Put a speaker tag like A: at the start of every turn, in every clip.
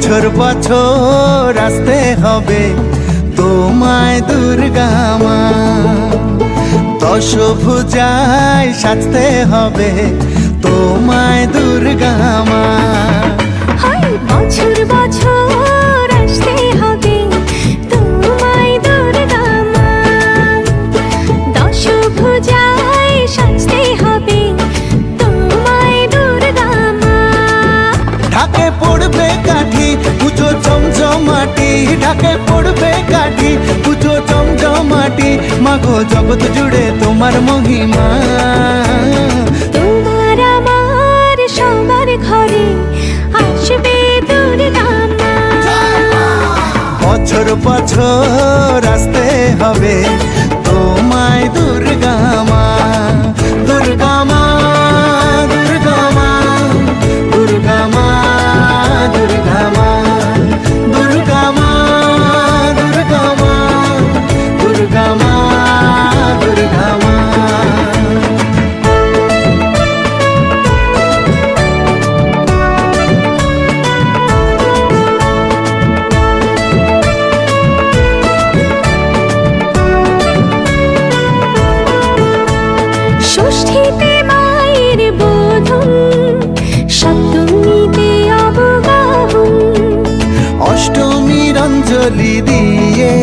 A: বছর বছর আসতে হবে তোমায় দুর্গা মা, দশভুজায় সাজতে হবে তোমায় দুর্গা মা।
B: বছর বছর আসতে হবে তোমায় দুর্গা মা, দশভুজায় সাজতে হবে তোমায় দুর্গা মা।
A: ঢাকে পড়বে কাঠি পুজো জমজমাটি, ঢাকে পড়বে কাঠি পুজো জমজমাটি, মাগো জগৎ জুড়ে তোমার মহিমা।
B: তোমার আমার সবার ঘরে আসবে দুর্গা মা,
A: বছর বছর আসতে হবে তোমায় দুর্গা মা, দুর্গা মা, দুর্গা মা, দুর্গা মা, দুর্গা মা, দুর্গা মা, দুর্গা মা, দুর্গা মা, দুর্গা মা।
B: ষষ্ঠীতে মায়ের বোধন, সপ্তমীতে অবগাহন,
A: অষ্টমীর অঞ্জলি দিয়ে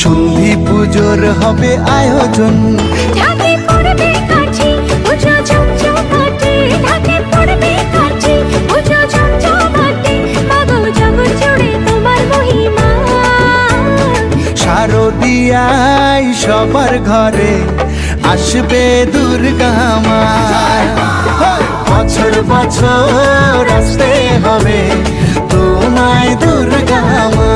A: সন্ধি পুজোর হবে আয়োজন।
B: ঢাকে পড়বে কাঠি পুজো জমজমাটি, ঢাকে পড়বে কাঠি পুজো জমজমাটি, মাগো জগৎ জুড়ে তোমার মহিমা।
A: শারদিয়ায় সবার ঘরে আসবে দুর্গা মা, বছর বছর আসতে হবে তোমায় দুর্গা মা।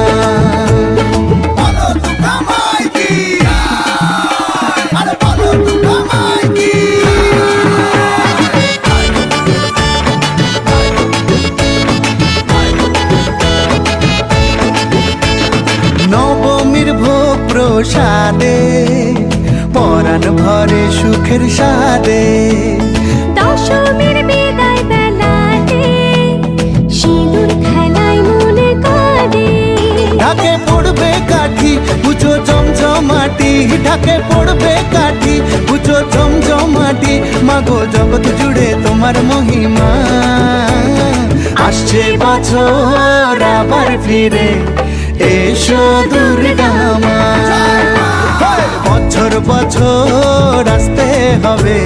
A: নবমীর ভোগ প্রসাদে পরাণ ভরে সুখের সাদে,
B: দশমীর বিদায় বেলাতে সিঁদুর খেলায় মনে কাঁদে।
A: ঢাকে পড়বে কাঠি পুজো জমজমাটি, ঢাকে পড়বে কাঠি পুজো জমজমাটি, মাগো জগৎ জুড়ে তোমার মহিমা। আসছে বছর আবার ফিরে এসো দুর্গা মা, বছর বছর আসতে হবে